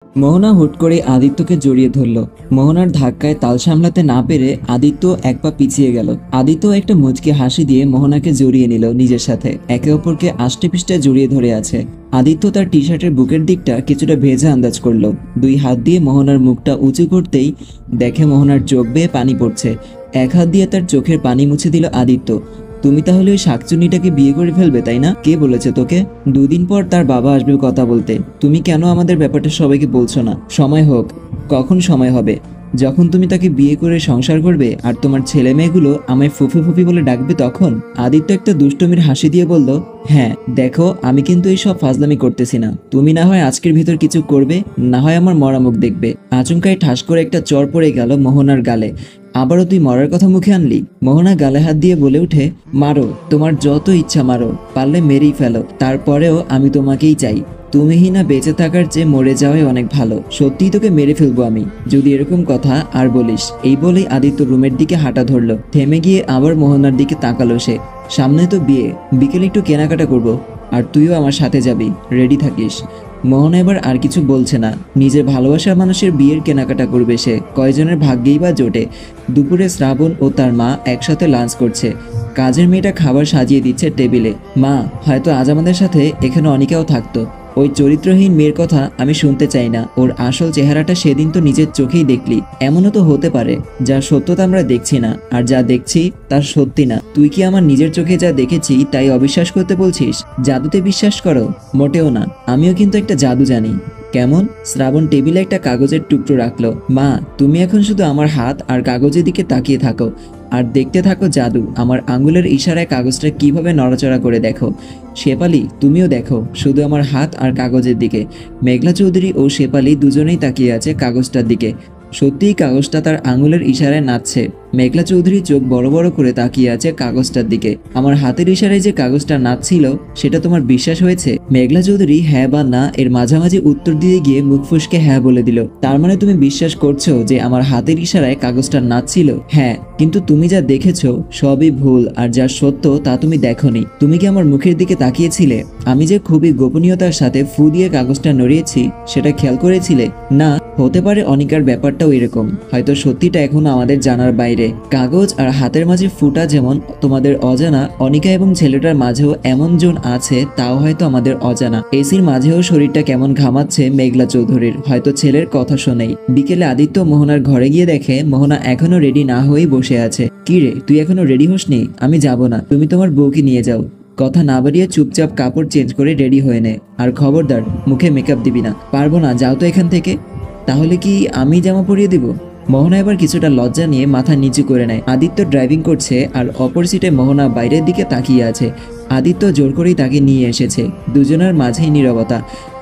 মোহনা হুট করে আদিত্যকে জড়িয়ে ধরল। মোহনার ধাক্কায় তাল সামলাতে না পেরে আদিত্য এক পা পিছিয়ে গেল। আদিত্য একটা মুচকি হাসি দিয়ে মোহনাকে জড়িয়ে নিল নিজের সাথে, একে অপরকে আষ্টে পৃষ্ঠে জড়িয়ে ধরে আছে। আদিত্য তার টি শার্টের বুকের দিকটা কিছুটা ভেজা আন্দাজ করলো। দুই হাত দিয়ে মোহনার মুখটা উঁচু করতেই দেখে মোহনার চোখ বেয়ে পানি পড়ছে। এক হাত দিয়ে তার চোখের পানি মুছে দিল আদিত্য। তুমি তাহলে ওই শাকচুন্নিটাকে বিয়ে করে ফেলবে, তাই না? কে বলেছে তোকে? দুদিন পর তার বাবা আসবে কথা বলতে। তুমি কেন আমাদের ব্যাপারটা সবাইকে বলছো না? সময় হোক। কখন সময় হবে? যখন তুমি তাকে বিয়ে করে সংসার করবে আর তোমার ছেলে মেয়েগুলো আমায় ফুফি ফুফি বলে ডাকবে তখন। আদিত্য একটা দুষ্টমির হাসি দিয়ে বলল, হ্যাঁ দেখো, আমি কিন্তু এই সব ফাজলামি করতেছি না। তুমি না হয় আজকের ভিতর কিছু করবে, না হয় আমার মরা মুখ দেখবে। আচমকাই ঠাস করে একটা চর পড়ে গেল মোহনার গালে। আবারও তুই মরার কথা মুখে আনলি? মোহনা গালে হাত দিয়ে বলে উঠে, মারো, তোমার যত ইচ্ছা মারো, পারলে মেরেই ফেলো, তারপরেও আমি তোমাকেই চাই। তুমিই না বেঁচে থাকার চেয়ে মরে যাওয়াই অনেক ভালো। সত্যিই তোকে মেরে ফেলবো আমি যদি এরকম কথা আর বলিস। এই বলেই আদিত্য রুমের দিকে হাঁটা ধরলো। থেমে গিয়ে আবার মোহনার দিকে তাকালো সে। সামনে তো বিয়ে, বিকেলে একটু কেনাকাটা করব, আর তুইও আমার সাথে যাবি, রেডি থাকিস। মোহনা এবার আর কিছু বলছে না। নিজের ভালোবাসার মানুষের বিয়ের কেনাকাটা করবে সে, কয়জনের ভাগ্যেই বা জোটে। দুপুরে শ্রাবণ ও তার মা একসাথে লাঞ্চ করছে। কাজের মেয়েটা খাবার সাজিয়ে দিচ্ছে টেবিলে। মা, হয়তো আজ আমাদের সাথে এখানে অনিকাও থাকতো। ওই চরিত্রহীন মেয়ের কথা আমি শুনতে চাই না। ওর আসল চেহারাটা সেদিন তো নিজের চোখেই দেখলি। এমনও তো হতে পারে যা সত্যতা আমরা দেখছি না, আর যা দেখছি তার সত্যি না। তুই কি আমার নিজের চোখে যা দেখেছি তাই অবিশ্বাস করতে বলছিস? জাদুতে বিশ্বাস করো? মোটেও না। আমিও কিন্তু একটা জাদু জানি। কেমন? শ্রাবণ টেবিলে একটা কাগজের টুকরো রাখলো। মা, তুমি এখন শুধু আমার হাত আর কাগজের দিকে তাকিয়ে থাকো, আর দেখতে থাকো জাদু। আমার আঙ্গুলের ইশারায় কাগজটা কিভাবে নড়াচড়া করে দেখো। শেফালি, তুমিও দেখো শুধু আমার হাত আর কাগজের দিকে। মেঘলা চৌধুরী ও শেফালি দুজনেই তাকিয়ে আছে কাগজটার দিকে। সত্যিই কাগজটা তার আঙুলের ইশারায় নাচছে। মেঘলা চৌধুরী চোখ বড় বড় করে তাকিয়ে আছে কাগজটার দিকে। আমার হাতের ইশারায় যে কাগজটা নাচছিল সেটা তোমার বিশ্বাস হয়েছে? মেঘলা চৌধুরী হ্যাঁ বা না এর মাঝামাঝি উত্তর দিয়ে গিয়ে মুখ ফুসকে হ্যাঁ বলে দিল। তার মানে তুমি বিশ্বাস করছো যে আমার হাতের ইশারায় কাগজটা নাচছিল? হ্যাঁ, কিন্তু তুমি যা দেখেছো সবই ভুল, আর যা সত্য তা তুমি দেখোনি। তুমি কি আমার মুখের দিকে তাকিয়েছিলে? আমি যে খুবই গোপনীয়তার সাথে ফু দিয়ে কাগজটা নড়িয়েছি সেটা খেয়াল করেছিলে? না, হতে পারে অনিকার ব্যাপারটাও এরকম। হয়তো সত্যিটা এখনো আমাদের জানার বাইরে। কাগজ আর হাতের মাঝে ফুটা যেমন তোমাদের অজানা, অনিকা এবং ছেলেটার মাঝেও এমন জন আছে তাও হয়তো আমাদের অজানা। এসির মাঝেও শরীরটা কেমন ঘামাচ্ছে মেঘলা চৌধুরীর, হয়তো ছেলের কথা শোনেই। বিকেলে আদিত্য মোহনার ঘরে গিয়ে দেখে মোহনা এখনো রেডি না হয়েই বসে আছে। কি রে, তুই এখনো রেডি হসনি? আমি যাব না, তুমি তোমার বউকে নিয়ে যাও। কথা না বাড়িয়ে চুপচাপ কাপড় চেঞ্জ করে রেডি হয়ে নে, আর খবরদার মুখে মেকআপ দিবি না। পারবো না, যাও তো এখান থেকে। তাহলে কি আমি জামা পরিয়ে দিব? মোহনা এবার কিছুটা লজ্জা নিয়ে মাথা নিচু করে নেয়। আদিত্য ড্রাইভিং করছে আর অপর সিটে মোহনা বাইরের দিকে তাকিয়ে আছে। আদিত্য জোর করেই তাকে নিয়ে এসেছে। দুজনের মাঝেই নীরবতা।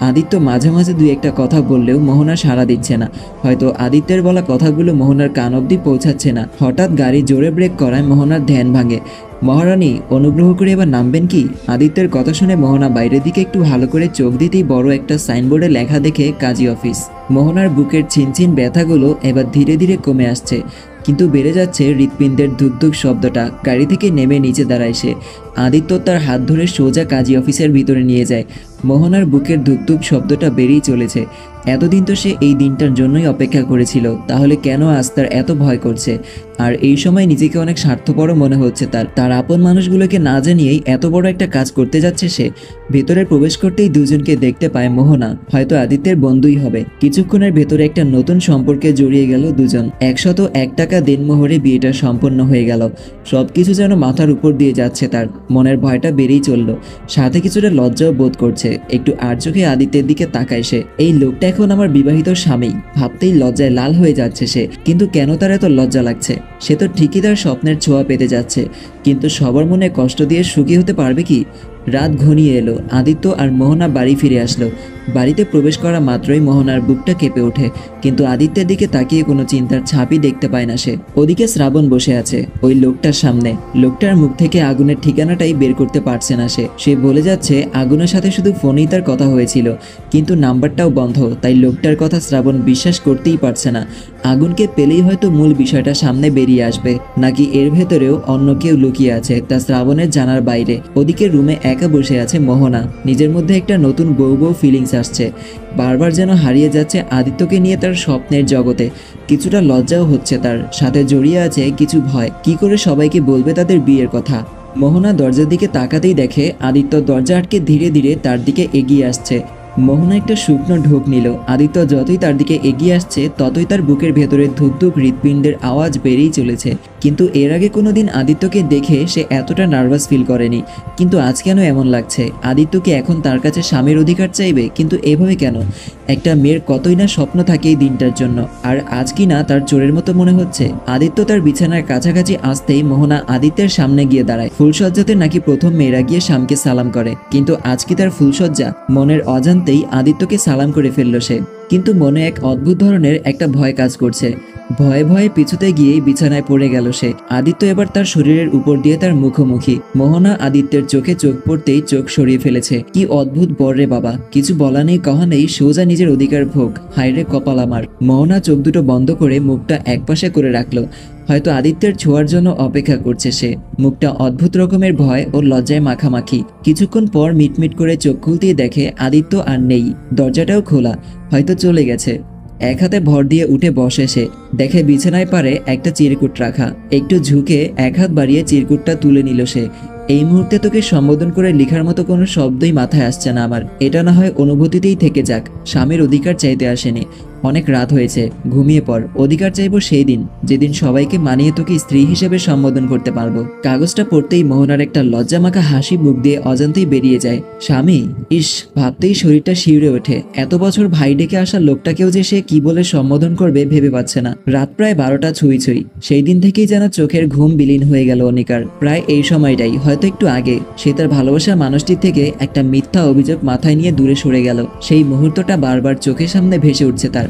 আদিত্য মাঝে মাঝে দুই একটা কথা বললেও মোহনা সাড়া দিচ্ছে না। হয়তো আদিত্যের বলা কথাগুলো মোহনার কান অবধি পৌঁছাচ্ছে না। হঠাৎ গাড়ি জোরে ব্রেক করায় মোহনার ধ্যান ভাঙে। মহারানী, অনুগ্রহ করে এবার নামবেন কি? আদিত্যের কথা শুনে মোহনা বাইরের দিকে একটু ভালো করে চোখ দিতেই বড় একটা সাইনবোর্ডে লেখা দেখে কাজী অফিস। মোহনার বুকের ছিনছিন ব্যথাগুলো এবার ধীরে ধীরে কমে আসছে, কিন্তু বেড়ে যাচ্ছে হৃৎপিণ্ডের ধুকধুক শব্দটা। গাড়ি থেকে নেমে নিচে দাঁড়ায় সে। আদিত্য তার হাত ধরে সোজা কাজী অফিসের ভিতরে নিয়ে যায়। মোহনার বুকের ধুকধুক শব্দটা বেড়েই চলেছে। এতদিন তো সে এই দিনটার জন্যই অপেক্ষা করেছিল, তাহলে কেন আজ তার এত ভয় করছে? আর এই সময় নিজেকে অনেক স্বার্থপরও মনে হচ্ছে তার আপন মানুষগুলোকে না জানিয়েই এত বড় একটা কাজ করতে যাচ্ছে সে। ভেতরে প্রবেশ করতেই দুজনকে দেখতে পায় মোহনা। হয়তো আদিত্যের বন্ধুই হবে। কিছুক্ষণের ভেতরে একটা নতুন সম্পর্কে জড়িয়ে গেল দুজন। 101 টাকা দেনমোহরে বিয়েটা সম্পন্ন হয়ে গেল। সবকিছু যেন মাথার উপর দিয়ে যাচ্ছে তার। মনের ভয়টা বেড়েই চলল, সাথে কিছুটা লজ্জাও বোধ করছে। একটু আর চোখে আদিত্যের দিকে তাকায় সে। এই লোকটা এখন আমার বিবাহিত স্বামী, ভাবতেই লজ্জায় লাল হয়ে যাচ্ছে সে। কিন্তু কেন তার এত লজ্জা লাগছে? সে তো ঠিকই তার স্বপ্নের ছোঁয়া পেতে যাচ্ছে, কিন্তু সবার মনে কষ্ট দিয়ে সুখী হতে পারবে কি? রাত ঘনিয়ে এলো। আদিত্য আর মোহনা বাড়ি ফিরে আসলো। বাড়িতে প্রবেশ করা মাত্রই মোহনার বুকটা কেঁপে ওঠে, কিন্তু আদিত্যের দিকে তাকিয়ে কোনো চিন্তার ছাপই দেখতে পায় না সে। ওদিকে শ্রাবণ বসে আছে ওই লোকটার সামনে। লোকটার মুখ থেকে আগুনের ঠিকানাটাই বের করতে পারছে না সে বলে যাচ্ছে আগুনের সাথে শুধু ফোনেই তার কথা হয়েছিল, কিন্তু নাম্বারটাও বন্ধ। তাই লোকটার কথা শ্রাবণ বিশ্বাস করতেই পারছে না। আগুনকে পেলেই হয়তো মূল বিষয়টা সামনে বেরিয়ে আসবে, নাকি এর ভেতরেও অন্য কেউ লুকিয়ে আছে তা শ্রাবণের জানার বাইরে। ওদিকে রুমে এক একা বসে আছে মোহনা। নিজের মধ্যে একটা নতুন বউ বউ ফিলিংস আসছে। বারবার যেন হারিয়ে যাচ্ছে আদিত্যকে নিয়ে তার স্বপ্নের জগতে। কিছুটা লজ্জাও হচ্ছে, তার সাথে জড়িয়ে আছে কিছু ভয়। কি করে সবাইকে বলবে তাদের বিয়ের কথা। মোহনা দরজার দিকে তাকাতেই দেখে আদিত্য দরজা আটকে ধীরে ধীরে তার দিকে এগিয়ে আসছে। মোহনা একটা শুকনো ঢোক নিল। আদিত্য যতই তার দিকে এগিয়ে আসছে ততই তার বুকের ভেতরে ধুকধুক হৃৎপিণ্ডের আওয়াজ বেড়েই চলেছে। কিন্তু এর আগে কোনোদিন আদিত্যকে দেখে সে এতটা নার্ভাস ফিল করেনি। কিন্তু আজ কেন এমন লাগছে? আদিত্য কি এখন তার কাছে স্বামীর অধিকার চাইবে? কিন্তু এভাবে কেন? একটা মেয়ের কতই না স্বপ্ন থাকে এই দিনটার জন্য, আর আজ কি না তার চোরের মতো মনে হচ্ছে। আদিত্য তার বিছানার কাছাকাছি আসতেই মোহনা আদিত্যের সামনে গিয়ে দাঁড়ায়। ফুলসজ্জাতে নাকি প্রথম মেয়েরা গিয়ে স্বামীকে সালাম করে, কিন্তু আজ কি তার ফুলসজ্জা? মনের অজান্তেই আদিত্যকে সালাম করে ফেললো সে। কিন্তু মনে এক অদ্ভুত ধরনের একটা ভয় কাজ করছে। ভয়ে ভয়ে পিছুতে গিয়েই বিছানায় পড়ে গেল সে। আদিত্য এবার তার শরীরের উপর দিয়ে তার মুখোমুখি। মোহনা আদিত্যের চোখে চোখ পড়তেই চোখ সরিয়ে ফেলেছে। কি অদ্ভুত বর রে বাবা! কিছু বলা নেই কহা নেই, সোজা নিজের অধিকার ভোগ। হায়রে কপাল আমার! মোহনা চোখ দুটো বন্ধ করে মুখটা একপাশে করে রাখলো। হয়তো আদিত্যের ছোঁয়ার জন্য অপেক্ষা করছে সে। মুখটা অদ্ভুত রকমের ভয় ও লজ্জায় মাখামাখি। কিছুক্ষণ পর মিটমিট করে চোখ খুলতেই দেখে আদিত্য আর নেই। দরজাটাও খোলা, হয়তো চলে গেছে। এক হাতে ভর দিয়ে উঠে বসে সে। দেখে বিছানায় পারে একটা চিরকুট রাখা। একটু ঝুঁকে এক হাত বাড়িয়ে চিরকুটটা তুলে নিল সে। এই মুহূর্তে তোকে সম্বোধন করে লেখার মতো কোনো শব্দই মাথায় আসছে না আমার। এটা না হয় অনুভূতিতেই থেকে যাক। স্বামীর অধিকার চাইতে আসেনি। অনেক রাত হয়েছে, ঘুমিয়ে পড়। অধিকার চাইবো সেই দিন, যেদিন সবাইকে মানিয়ে তোকে স্ত্রী হিসেবে সম্বোধন করতে পারবো। কাগজটা পড়তেই মোহনার একটা লজ্জামাখা হাসি বুক দিয়ে অজান্তেই বেরিয়ে যায়। স্বামী! ইস, ভাবতেই শরীরটা শিউরে ওঠে। এত বছর ভাই ডেকে আসা লোকটাকেও যে সে কি বলে সম্বোধন করবে ভেবে পাচ্ছে না। রাত প্রায় 12টা ছুঁই ছুঁই। সেই দিন থেকেই যেন চোখের ঘুম বিলীন হয়ে গেল অনিকার। প্রায় এই সময়টাই, হয়তো একটু আগে, সে তার ভালোবাসার মানুষটির থেকে একটা মিথ্যা অভিযোগ মাথায় নিয়ে দূরে সরে গেল। সেই মুহূর্তটা বারবার চোখের সামনে ভেসে উঠছে তার।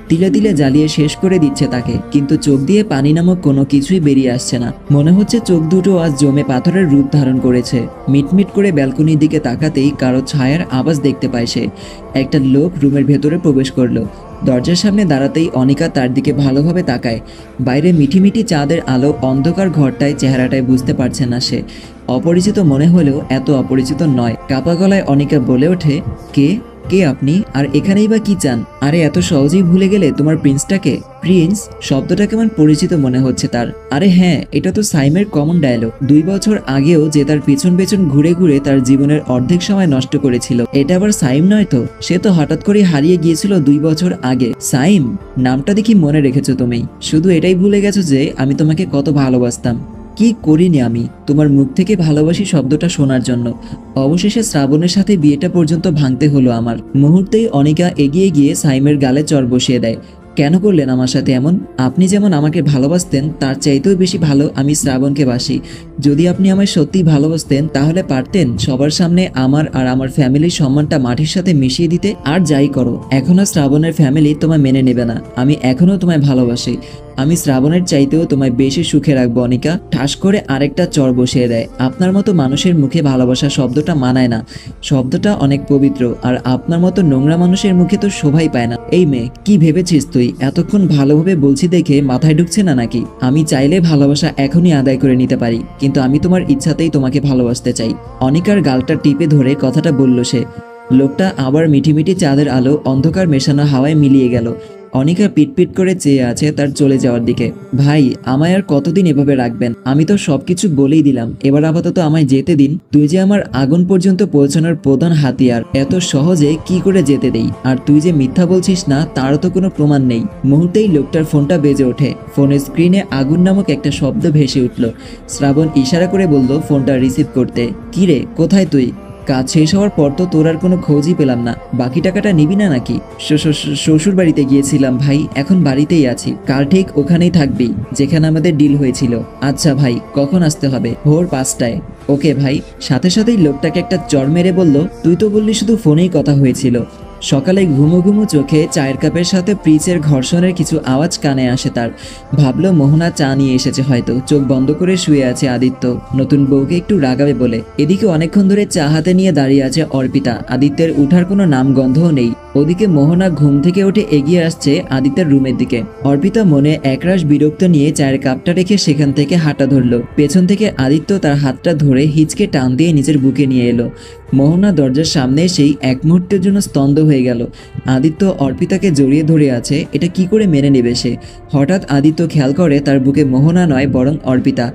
তিলে তিলে জ্বালিয়ে শেষ করে দিচ্ছে তাকে। কিন্তু চোখ দিয়ে পানি নামক কোনো কিছুই বেরিয়ে আসছে না। মনে হচ্ছে চোখ দুটো আজ জমে পাথরের রূপ ধারণ করেছে। মিটমিট করে ব্যালকনির দিকে তাকাতেই কারো ছায়ার আওয়াজ দেখতে পায় সে। একটা লোক রুমের ভেতরে প্রবেশ করলো। দরজার সামনে দাঁড়াতেই অনিকা তার দিকে ভালোভাবে তাকায়। বাইরে মিঠিমিঠি চাঁদের আলো অন্ধকার ঘরটায় চেহারাটায় বুঝতে পারছে না সে। অপরিচিত মনে হলেও এত অপরিচিত নয়। কাপা গলায় অনিকা বলে ওঠে, কে কে আপনি? আর এখানেই বা কি চান? আরে এত সহজেই ভুলে গেলে তোমার প্রিন্সটাকে? প্রিন্স শব্দটা কেমন পরিচিত মনে হচ্ছে তার। আরে হ্যাঁ, এটা তো সাইমের কমন ডায়লগ। 2 বছর আগেও যে তার পেছন পেছন ঘুরে ঘুরে তার জীবনের অর্ধেক সময় নষ্ট করেছিল, এটা আবার সাইম নয় তো? সে তো হঠাৎ করে হারিয়ে গিয়েছিল 2 বছর আগে। সাইম নামটা দেখি মনে রেখেছো তুমি। শুধু এটাই ভুলে গেছো যে আমি তোমাকে কত ভালোবাসতাম। কি করিনি আমি তোমার মুখ থেকে ভালোবাসি শব্দটা শোনার জন্য? অবশেষে শ্রাবণের সাথে বিয়েটা পর্যন্ত ভাঙতে হলো আমার। মুহূর্তেই অনিকা এগিয়ে গিয়ে সাইমের গালে চড় বসিয়ে দেয়। কেন করলেন আমার সাথে এমন? আপনি যেমন আমাকে ভালোবাসতেন তার চাইতেও বেশি ভালো আমি শ্রাবণকে বাসি। যদি আপনি আমায় সত্যিই ভালোবাসতেন তাহলে পারতেন সবার সামনে আমার আর আমার ফ্যামিলির সম্মানটা মাটির সাথে মিশিয়ে দিতে। আর যাই করো, এখনো শ্রাবণের ফ্যামিলি তোমায় মেনে নেবে না। আমি এখনো তোমায় ভালোবাসি। আমি শ্রাবণের চাইতেও তোমায় বেশি সুখে রাখবো অনিকা। ঠাস করে আরেকটা চড় বসিয়ে দেয়। আপনার মতো মানুষের মুখে ভালোবাসা শব্দটা মানায় না। শব্দটা অনেক পবিত্র, আর আপনার মতো নোংরা মানুষের মুখে তো শোভাই পায় না। এই মেয়ে, কি ভেবেছিস তুই? এতক্ষণ ভালোভাবে বলছি দেখে মাথায় ঢুকছে না নাকি? আমি চাইলে ভালোবাসা এখনই আদায় করে নিতে পারি, কিন্তু আমি তোমার ইচ্ছাতেই তোমাকে ভালোবাসতে চাই। অনিকার গালটা টিপে ধরে কথাটা বলল সে। লোকটা আবার মিঠিমিঠি চাঁদের আলো অন্ধকার মেশানো হাওয়ায় মিলিয়ে গেল। অনিকা পিটপিট করে চেয়ে আছে তার চলে যাওয়ার দিকে। ভাই, আমায় আর কতদিন এভাবে রাখবেন? আমি তো সবকিছু বলেই দিলাম, এবার আপাতত আমায় যেতে দিন। তুই যে আমার আগুন পর্যন্ত পৌঁছানোর প্রধান হাতিয়ার, এত সহজে কি করে যেতে দেই? আর তুই যে মিথ্যা বলছিস না তারও তো কোনো প্রমাণ নেই। মুহূর্তেই লোকটার ফোনটা বেজে ওঠে। ফোনের স্ক্রিনে আগুন নামক একটা শব্দ ভেসে উঠল। শ্রাবণ ইশারা করে বলল ফোনটা রিসিভ করতে। কি রে, কোথায় তুই? কাজ শেষ হওয়ার পর তো তোর আর কোনো খোঁজই পেলাম না। বাকি টাকাটা নিবি না নাকি? শ্বশুর বাড়িতে গিয়েছিলাম ভাই, এখন বাড়িতেই আছি। কাল ঠিক ওখানেই থাকবি যেখানে আমাদের ডিল হয়েছিল। আচ্ছা ভাই, কখন আসতে হবে? ভোর 5টায়। ওকে ভাই। সাথে সাথেই লোকটাকে একটা চড় মেরে বলল, তুই তো বললি শুধু ফোনেই কথা হয়েছিল। সকালে ঘুমো ঘুমো চোখে চায়ের কাপের সাথে ফ্রিজের ঘর্ষণের কিছু আওয়াজ কানে আসে তার। ভাবলো মোহনা চা নিয়ে এসেছে হয়তো। চোখ বন্ধ করে শুয়ে আছে আদিত্য, নতুন বউকে একটু রাগাবে বলে। এদিকে অনেকক্ষণ ধরে চা হাতে নিয়ে দাঁড়িয়ে আছে অর্পিতা। আদিত্যের উঠার কোনো নাম গন্ধও নেই। ওদিকে মোহনা ঘুম থেকে উঠে এগিয়ে আসছে আদিত্যের রুমের দিকে। অর্পিতা মনে একরাশ বিরক্ত নিয়ে চায়ের কাপটা রেখে সেখান থেকে হাঁটা ধরলো। পেছন থেকে আদিত্য তার হাতটা ধরে হিচকে টান দিয়ে নিজের বুকে নিয়ে এলো। মোহনা দরজার সামনে সেই এক মুহূর্তের জন্য স্তব্ধ হয়ে গেল। আদিত্য অর্পিতাকে জড়িয়ে ধরে আছে, এটা কি করে মেনে নেবে সে? হঠাৎ আদিত্য খেয়াল করে তার বুকে মোহনা নয় বরং অর্পিতা।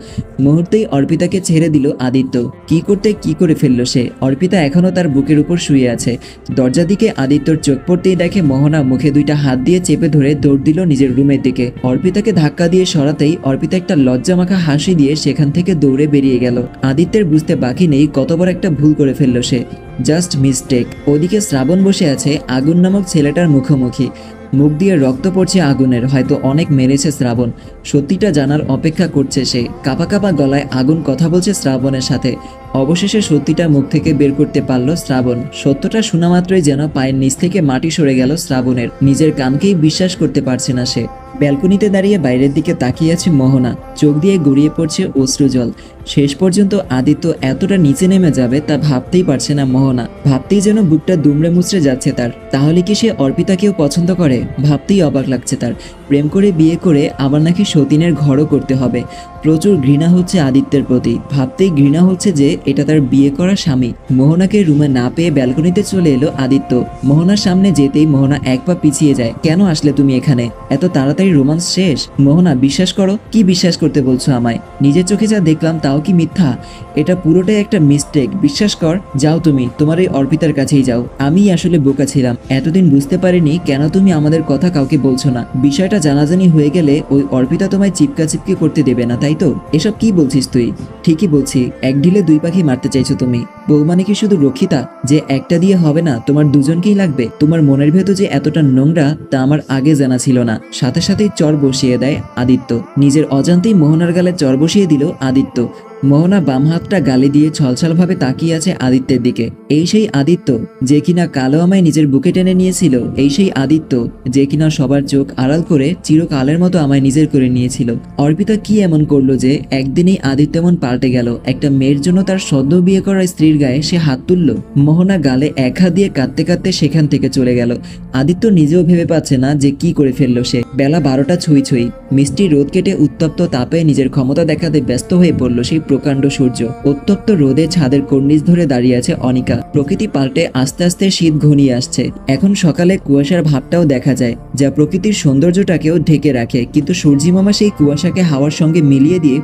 মুহূর্তেই অর্পিতাকে ছেড়ে দিল আদিত্য। কি করতে কি করে ফেললো সে? অর্পিতা এখনও তার বুকের উপর শুয়ে আছে। দরজার দিকে আদিত্যর চোখ পড়তেই দেখে মোহনা মুখে দুইটা হাত দিয়ে চেপে ধরে দৌড় দিল নিজের রুমের দিকে। অর্পিতাকে ধাক্কা দিয়ে সরাতেই অর্পিতা একটা লজ্জামাখা হাসি দিয়ে সেখান থেকে দৌড়ে বেরিয়ে গেল। আদিত্যের বুঝতে বাকি নেই কত বড় একটা ভুল করে ফেললো সে। Just mistake. ওদিকে শ্রাবণ বসে আছে আগুন নামক ছেলেটার মুখোমুখি। মুখ দিয়ে রক্ত পড়ছে আগুনের, হয়তো অনেক মেরেছে শ্রাবণ। সত্যিটা জানার অপেক্ষা করছে সে। কাঁপা কাঁপা গলায় আগুন কথা বলছে শ্রাবণের সাথে। অবশেষে সত্যিটা মুখ থেকে বের করতে পারল শ্রাবণ। সত্যটা শোনা মাত্রই যেন পায়ের নিচ থেকে মাটি সরে গেল শ্রাবণের। নিজের কানকেই বিশ্বাস করতে পারছে না সে। ব্যালকনিতে দাঁড়িয়ে বাইরের দিকে তাকিয়ে আছে মোহনা। চোখ দিয়ে গড়িয়ে পড়ছে অশ্রুজল। শেষ পর্যন্ত আদিত্য এতটা নিচে নেমে যাবে তা ভাবতেই পারছে না মোহনা। ভাবতেই যেন বুকটা দুমড়ে মুচড়ে যাচ্ছে তার। তাহলে কি সে অর্পিতাকেও পছন্দ করে? ভাবতেই অবাক লাগছে তার। প্রেম করে বিয়ে করে আবার নাকি সতীনের ঘরও করতে হবে। প্রচুর ঘৃণা হচ্ছে আদিত্যের প্রতি। ভাবতেই ঘৃণা হচ্ছে যে এটা তার বিয়ে করা স্বামী। মোহনাকে রুমে না পেয়ে ব্যালকনিতে চলে এলো আদিত্য। মোহনার সামনে যেতেই মোহনা এক পা পিছিয়ে যায়। কেন আসলে তুমি এখানে? এত তাড়াতাড়ি রোমান্স শেষ? মোহনা, বিশ্বাস করো। কি বিশ্বাস করতে বলছো আমায়? নিজের চোখে যা দেখলাম তাও কি মিথ্যা? এটা পুরোটাই একটা মিস্টেক, বিশ্বাস কর। যাও তুমি তোমার এই অর্পিতার কাছেই যাও। আমি আসলে বোকা ছিলাম, এতদিন বুঝতে পারিনি কেন তুমি আমাদের কথা কাউকে বলছো না। বিষয়টা জানাজানি হয়ে গেলে ওই অর্পিতা তোমায় চিপকা চিপকি করতে দেবে না, তাই তো? এসব কি বলছিস তুই? ঠিকই বলছি, এক ঢিলে দুই পাখি মারতে চাইছো তুমি। বউ মানে কি শুধু রক্ষিতা যে একটা দিয়ে হবে না? তোমার দুজনকেই লাগবে। তোমার মনের ভেতর যে এতটা নোংরা তা আমার আগে জানা ছিল না। সাথে সাথেই চর বসিয়ে দেয় আদিত্য। নিজের অজান্তেই মোহনার গালে চর বসিয়ে দিল আদিত্য। মোহনা বাম হাতটা গালে দিয়ে ছলছলভাবে তাকিয়ে আছে আদিত্যের দিকে। এই সেই আদিত্য যে কিনা কালো আমায় নিজের বুকে টেনে নিয়েছিল। এই সেই আদিত্য যে কিনা সবার চোখ আড়াল করে চিরকালের মতো আমায় নিজের করে নিয়েছিল। অর্পিতা কি এমন করলো যে একদিনেই আদিত্য এমন পাল্টে গেল? একটা মেয়ের জন্য তার সদ্য বিয়ে করা স্ত্রীর গায়ে সে হাত তুলল। মোহনা গালে এক হাত দিয়ে কাঁদতে কাঁদতে সেখান থেকে চলে গেল। আদিত্য নিজেও ভেবে পাচ্ছে না যে কি করে ফেললো সে। বেলা 12টা ছুঁই ছুঁই। মিষ্টি রোদ কেটে উত্তপ্ত তাপে নিজের ক্ষমতা দেখাতে ব্যস্ত হয়ে পড়ল সেই প্রকাণ্ড সূর্য। উত্তপ্ত রোদে ছাদের কর্নিশ ধরে দাঁড়িয়ে আছে অনিকা। প্রকৃতি পাল্টে আস্তে আস্তে শীত ঘনিয়ে আসছে। এখন সকালে কুয়াশার ভাবটাও দেখা যায়, যা প্রকৃতির সৌন্দর্যটাকেও ঢেকে রাখে। কিন্তু সূর্যিমামা সেই কুয়াশাকে হাওয়ার সঙ্গে মিলিয়ে দিয়ে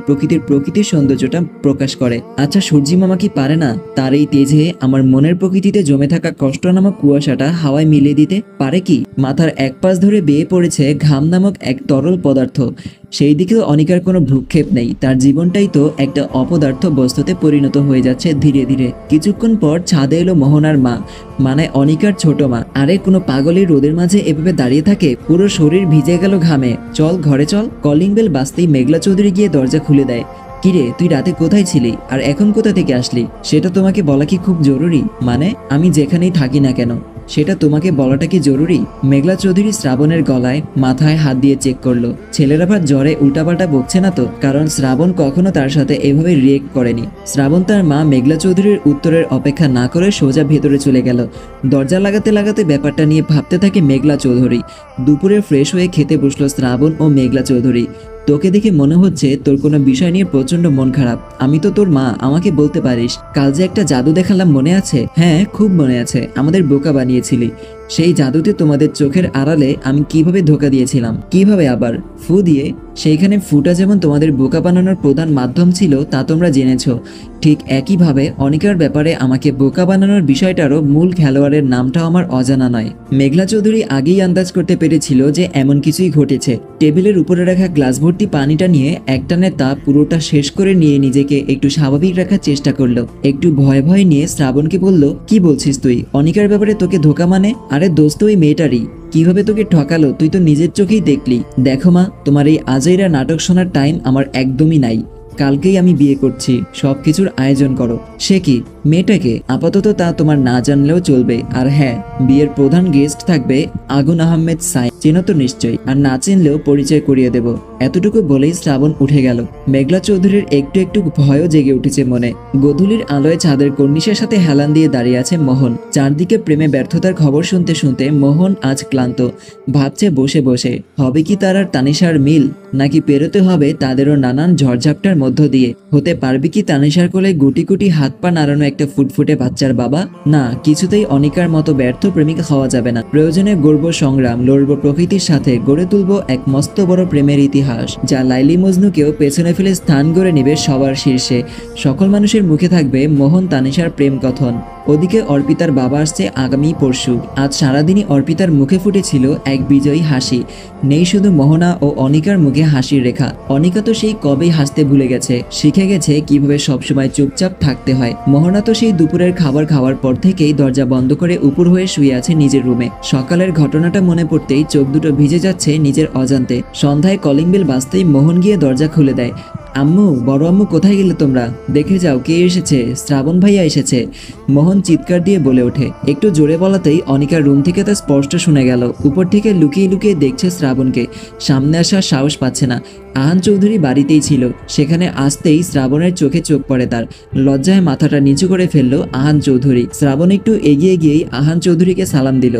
প্রকৃতির সৌন্দর্যটা প্রকাশ করে। আচ্ছা, সূর্যিমামা কি পারে না তার এই তেজে আমার মনের প্রকৃতিতে জমে থাকা কষ্ট নামক কুয়াশাটা হাওয়ায় মিলিয়ে দিতে? পারে কি? মাথার এক পাশ ধরে বেয়ে পড়েছে ঘাম নামক এক তরল পদার্থ। সেই দিকেও অনিকার কোনো ভ্রুক্ষেপ নেই। তার জীবনটাই তো একটা অপদার্থ বস্তুতে পরিণত হয়ে যাচ্ছে ধীরে ধীরে। কিছুক্ষণ পর ছাদে এলো মোহনার মা, মানে অনিকার ছোট মা। আরে কোনো পাগলের রোদের মাঝে এভাবে দাঁড়িয়ে থাকে? পুরো শরীর ভিজে গেল ঘামে। চল ঘরে চল। কলিং বেল বাজতেই মেঘলা চৌধুরী গিয়ে দরজা খুলে দেয়। কিরে, তুই রাতে কোথায় ছিলি আর এখন কোথা থেকে আসলি? সেটা তোমাকে বলা কি খুব জরুরি? মানে আমি যেখানেই থাকি না কেন সেটা তোমাকে বলাটা কি জরুরি? মেঘলা চৌধুরী শ্রাবণের গলায় মাথায় হাত দিয়ে চেক করলো। ছেলের আবার জ্বরে উল্টাপাল্টা বকছে না তো? কারণ শ্রাবণ কখনো তার সাথে এভাবে রিয়েক্ট করেনি। শ্রাবণ তার মা মেঘলা চৌধুরীর উত্তরের অপেক্ষা না করে সোজা ভেতরে চলে গেল। দরজা লাগাতে লাগাতে ব্যাপারটা নিয়ে ভাবতে থাকে মেঘলা চৌধুরী। দুপুরে ফ্রেশ হয়ে খেতে বসলো শ্রাবণ ও মেঘলা চৌধুরী। তোকে দেখে মনে হচ্ছে তোর কোনো বিষয় নিয়ে প্রচন্ড মন খারাপ। আমি তো তোর মা, আমাকে বলতে পারিস। কাল যে একটা জাদু দেখালাম মনে আছে? হ্যাঁ, খুব মনে আছে। আমাদের বোকা বানিয়েছিলি। সেই জাদুতে তোমাদের চোখের আড়ালে আমি কিভাবে ধোকা দিয়েছিলাম। কিভাবে আবার? ফু দিয়ে। সেইখানে ফুটা যেমন তোমাদের বোকা বানানোর প্রধান মাধ্যম ছিল তা তোমরা জেনেছ। ঠিক একইভাবে অনিকার ব্যাপারে আমাকে বোকা বানানোর বিষয়টারও মূল খেলোয়াড়ের নামটাও আমার অজানা নয়। মেঘলা চৌধুরী আগেই আন্দাজ করতে পেরেছিল যে এমন কিছুই ঘটেছে। টেবিলের উপরে রাখা গ্লাস ভর্তি পানিটা নিয়ে একটানে তা পুরোটা শেষ করে নিয়ে নিজেকে একটু স্বাভাবিক রাখার চেষ্টা করলো। একটু ভয় ভয় নিয়ে শ্রাবণকে বলল, কি বলছিস তুই? অনিকার ব্যাপারে তোকে ধোকা মানে? আরে দোস্ত, ওই মেয়েটারই। কিভাবে তোকে ঠকালো তুই তো নিজের চোখেই দেখলি। দেখো মা, তোমার এই আজাইরা নাটক শোনার টাইম আমার একদমই নাই। কালকেই আমি বিয়ে করছি, সবকিছুর আয়োজন করো। সে কি, মেয়েটাকে? আপাতত তা তোমার না জানলেও চলবে। আর হ্যাঁ, বিয়ের প্রধান গেস্ট থাকবে আগুন আহমেদ সাইন, চেনো তো নিশ্চয়ই, আর না চিনলেও পরিচয় করিয়ে দেব। এতটুকু বলেই শ্রাবণ উঠে গেল। মেঘলা চৌধুরীর একটু একটু ভয়ও জেগে উঠেছে মনে। গোধূলির আলোয় ছাদের কর্নিশের সাথে হেলান দিয়ে দাঁড়িয়ে আছে মোহন। চারদিকে প্রেমে ব্যর্থতার খবর শুনতে শুনতে মোহন আজ ক্লান্ত। ভাবছে বসে বসে, হবে কি তার আর তানিশার মিল, নাকি পেরোতে হবে তাদেরও নানান ঝড়ঝাপটার মধ্য দিয়ে? হতে পারবে কি তানিশার কোলে গুটি গুটি হাত পা নাড়ানো একটা ফুটফুটে বাচ্চার বাবা? না, কিছুতেই অনিকার মতো ব্যর্থ প্রেমিকা হওয়া যাবে না। প্রয়োজনে গড়ব সংগ্রাম, লড়ব প্রকৃতির সাথে, গড়ে তুলব এক মস্ত বড় প্রেমের ইতিহাস, যা লাইলি মজনুকেও পেছনে ফেলে স্থান গড়ে নেবে সবার শীর্ষে। সকল মানুষের মুখে থাকবে মোহন তানিশার প্রেম কথন। ওদিকে অর্পিতার বাবা আসছে আগামী পরশু। আজ সারাদিনই অর্পিতার মুখে ফুটেছিল এক বিজয়ী হাসি। নেই শুধু মোহনা ও অনিকার মুখে হাসির রেখা। অনিকা তো সেই কবেই হাসতে ভুলে গেছে, শিখে গেছে কিভাবে সবসময় চুপচাপ থাকতে হয়। মোহনা তো সেই দুপুরের খাবার খাওয়ার পর থেকেই দরজা বন্ধ করে উপুর হয়ে শুয়ে আছে নিজের রুমে। সকালের ঘটনাটা মনে পড়তেই চোখ দুটো ভিজে যাচ্ছে নিজের অজান্তে। সন্ধ্যায় কলিং বেল বাজতেই মোহন গিয়ে দরজা খুলে দেয়। আম্মু, বড় আম্মু, কোথায় গেলে তোমরা? দেখে যাও কে এসেছে, শ্রাবণ ভাইয়া এসেছে। মোহন চিৎকার দিয়ে বলে ওঠে। একটু জোরে বলাতেই অনিকার রুম থেকে তা স্পষ্ট শুনে গেল। উপর থেকে লুকিয়ে লুকিয়ে দেখছে শ্রাবণকে, সামনে আসার সাহস পাচ্ছে না। আহান চৌধুরী বাড়িতেই ছিল, সেখানে আসতেই শ্রাবণের চোখে চোখ পড়ে তার। লজ্জায় মাথাটা নিচু করে ফেললো আহান চৌধুরী। শ্রাবণ একটু এগিয়ে গিয়েই আহান চৌধুরীকে সালাম দিল।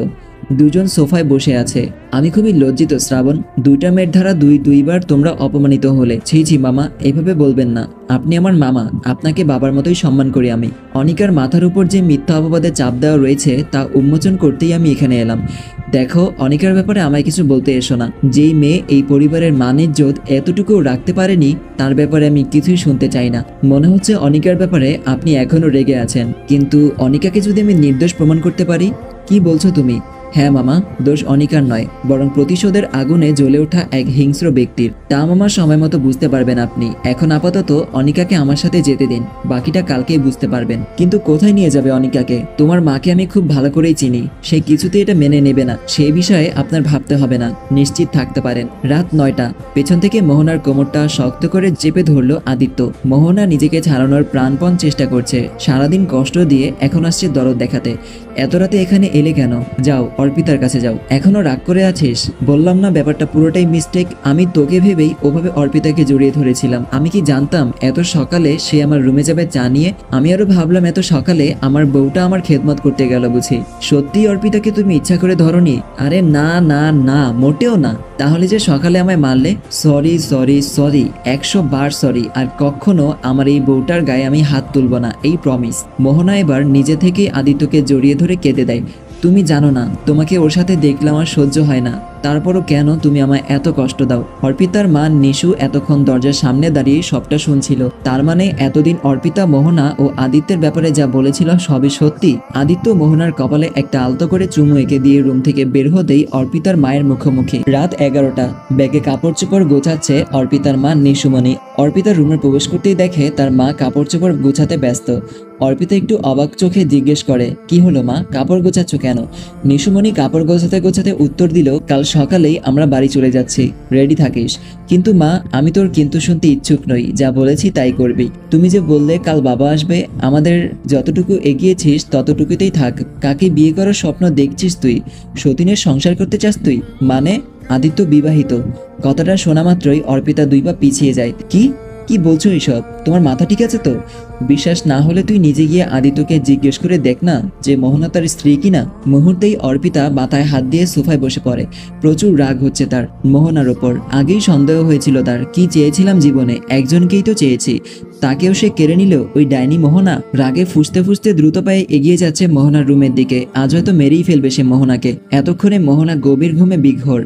দুজন সোফায় বসে আছে। আমি খুবই লজ্জিত শ্রাবণ, দুইটা মেয়ের ধারা দুইবার তোমরা অপমানিত হলে। ছি ছি মামা, এভাবে বলবেন না। আপনি আমার মামা, আপনাকে বাবার মতোই সম্মান করি আমি। অনিকার মাথার উপর যে মিথ্যা অপবাদে চাপ দেওয়া রয়েছে তা উন্মোচন করতেই আমি এখানে এলাম। দেখো, অনিকার ব্যাপারে আমায় কিছু বলতে এসো না। যেই মেয়ে এই পরিবারের মান ইজ্জত এতটুকু রাখতে পারেনি, তার ব্যাপারে আমি কিছুই শুনতে চাই না। মনে হচ্ছে অনিকার ব্যাপারে আপনি এখনো রেগে আছেন, কিন্তু অনিকাকে যদি আমি নির্দোষ প্রমাণ করতে পারি। কি বলছো তুমি? হ্যাঁ মামা, দোষ অনিকার নয়, বরং প্রতিশোধের আগুনে জ্বলে ওঠা এক হিংস্র ব্যক্তির। তা মামা সময় মতো বুঝতে পারবেন আপনি। এখন আপাতত অনিকাকে আমার সাথে যেতে দিন, বাকিটা কালকেই বুঝতে পারবেন। কিন্তু কোথায় নিয়ে যাবে অনিকাকে? তোমার মাকে আমি খুব ভালো করেই চিনি, সে কিছুতেই এটা মেনে নেবে না। সেই বিষয়ে আপনার ভাবতে হবে না, নিশ্চিত থাকতে পারেন। রাত 9টা। পেছন থেকে মোহনার কোমরটা শক্ত করে চেপে ধরলো আদিত্য। মোহনা নিজেকে ছাড়ানোর প্রাণপণ চেষ্টা করছে। সারাদিন কষ্ট দিয়ে এখন আসছে দরদ দেখাতে। এত রাতে এখানে এলে কেন? যাও, অর্পিতার কাছে যাও। এখনো রাগ করে আছিস? বললাম না ব্যাপারটা পুরোটাই মিস্টেক। আমি তোকে ভেবেই ওভাবে অর্পিতাকে জড়িয়ে ধরেছিলাম। আমি কি জানতাম এত সকালে সে আমার রুমে যাবে চা নিয়ে? আমি আরো ভাবলাম এত সকালে আমার বউটা আমার খেদমত করতে গেল বুঝি। সত্যি অর্পিতাকে তুমি ইচ্ছা করে ধরনি? আরে না না না, মোটেও না। তাহলে যে সকালে আমায় মারলে? সরি সরি সরি, 100 বার সরি। আর কখনো আমার এই বউটার গায়ে আমি হাত তুলব না, এই প্রমিস। মোহনা এবার নিজে থেকেই আদিত্যকে জড়িয়ে ধরে কেঁদে দেয়। তুমি জানো না, তোমাকে ওর সাথে দেখলে আমার সহ্য হয় না। তারপরও কেন তুমি আমায় এত কষ্ট দাও? অর্পিতার মা নিশু এতক্ষণ দরজার সামনে দাঁড়িয়ে সবটা শুনছিল। তার মানে এতদিন অর্পিতা মোহনা ও আদিত্যের ব্যাপারে যা বলেছিল সবই সত্যি। আদিত্য মোহনার কপালে একটা আলতো করে চুমু এঁকে দিয়ে রুম থেকে বের হতেই অর্পিতার মায়ের মুখোমুখি। রাত 11টা। ব্যাগে কাপড় চোপড় গোছাচ্ছে অর্পিতার মা নিশুমণি। অর্পিতার রুমে প্রবেশ করতেই দেখে তার মা কাপড় চোপড় গোছাতে ব্যস্ত। অর্পিতা একটু অবাক চোখে জিজ্ঞেস করে, কি হলো মা, কাপড় গোছাচ্ছ কেন? নিশুমণি কাপড় গোছাতে গোছাতে উত্তর দিল, কাল সকালেই আমরা বাড়ি চলে যাচ্ছি, রেডি থাকিস। কিন্তু মা, আমি তোর কিন্তু শুনতে ইচ্ছুক নই, যা বলেছি তাই করবি। তুমি যে বললে কাল বাবা আসবে, আমাদের যতটুকু এগিয়েছিস ততটুকুতেই থাক। কাকে বিয়ে করার স্বপ্ন দেখছিস তুই? সতীনের সংসার করতে চাস তুই? মানে? আদিত্য বিবাহিত। কথাটা শোনা মাত্রই অর্পিতা 2 পা পিছিয়ে যায়। কি কি বলছো এসব? তোমার মাথা ঠিক আছে তো? বিশ্বাস না হলে তুই নিজে গিয়ে আদিত্যকে জিজ্ঞেস করে দেখ না যে মোহনা তার স্ত্রী কিনা। মুহূর্তেই অর্পিতা মাথায় হাত দিয়ে সোফায় বসে পড়ে। প্রচুর রাগ হচ্ছে তার মোহনার ওপর। আগেই সন্দেহ হয়েছিল তার। কি চেয়েছিলাম জীবনে? একজনকেই তো চেয়েছি, তাকেও সে কেড়ে নিল ওই ডাইনি মোহনা। রাগে ফুসতে ফুসতে দ্রুত পায়ে এগিয়ে যাচ্ছে মোহনার রুমের দিকে। আজ হয়তো মেরেই ফেলবে সে মোহনাকে। এতক্ষণে মোহনা গভীর ঘুমে বিঘ্বর।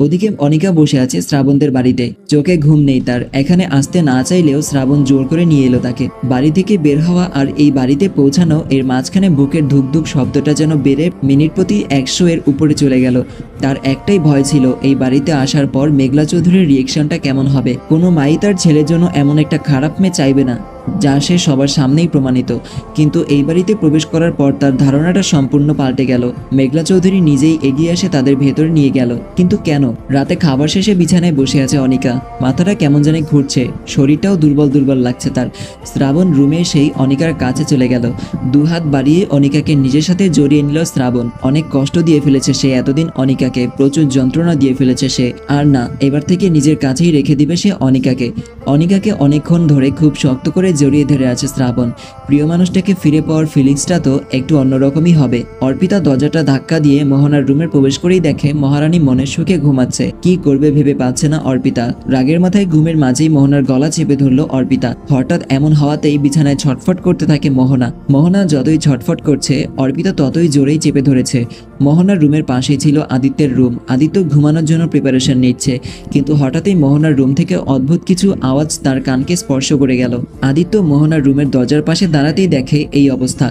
ওদিকে অনিকা বসে আছে শ্রাবণদের বাড়িতে। চোখে ঘুম নেই তার। এখানে আসতে না চাইলেও শ্রাবণ জোর করে নিয়ে এলো তাকে। বাড়ি থেকে বের হওয়া আর এই বাড়িতে পৌঁছানো, এর মাঝখানে বুকের ধুকধুক শব্দটা যেন বেড়ে মিনিট প্রতি 100 এর উপরে চলে গেল। তার একটাই ভয় ছিল, এই বাড়িতে আসার পর মেঘলা চৌধুরীর রিয়েকশনটা কেমন হবে। কোনো মাই তার ছেলের জন্য এমন একটা খারাপ মেয়ে চাইবে না। যা সে সবার সামনেই প্রমাণিত। কিন্তু এই বাড়িতে প্রবেশ করার পর তার ধারণাটা সম্পূর্ণ পাল্টে গেল। মেঘলা চৌধুরী নিজেই এগিয়ে এসে তাদের ভেতরে নিয়ে গেল। কিন্তু কেন? রাতে খাবার শেষে বিছানায় বসে আছে অনিকা। মাথাটা কেমন জানি ঘুরছে, শরীরটাও দুর্বল দুর্বল লাগছে তার। শ্রাবণ রুমে এসেই অনিকার কাছে চলে গেল। দুহাত বাড়িয়ে অনিকাকে নিজের সাথে জড়িয়ে নিল শ্রাবণ। অনেক কষ্ট দিয়ে ফেলেছে সে এতদিন অনিকাকে, প্রচুর যন্ত্রণা দিয়ে ফেলেছে সে। আর না, এবার থেকে নিজের কাছেই রেখে দিবে সে অনিকাকে। অনিকাকে অনেকক্ষণ ধরে খুব শক্ত করে জড়িয়ে ধরে আছে শ্রাবণ। প্রিয় মানুষটাকে ফিরে পাওয়ার ফিলিংসটা তো একটু অন্যরকমই হবে। অর্পিতা দরজাটা ধাক্কা দিয়ে মোহনার রুমের প্রবেশ করেই দেখে মহারানী মনের সুখে ঘুমাচ্ছে। কি করবে ভেবে পাচ্ছে না অর্পিতা। রাগের মাথায় ঘুমের মাঝেই মোহনার গলা চেপে ধরলো অর্পিতা। হঠাৎ এমন হওয়াতেই বিছানায় ছটফট করতে থাকে মোহনা। মোহনা যতই ছটফট করছে অর্পিতা ততই জোরেই চেপে ধরেছে। মোহনার রুমের পাশেই ছিল আদিত্যের রুম। আদিত্য ঘুমানোর জন্য প্রিপারেশন নিচ্ছে, কিন্তু হঠাৎই মোহনার রুম থেকে অদ্ভুত কিছু আওয়াজ তার কানকে স্পর্শ করে গেল। আদিত্য মোহনার রুমের দরজার পাশে দাঁড়াতেই দেখে এই অবস্থা।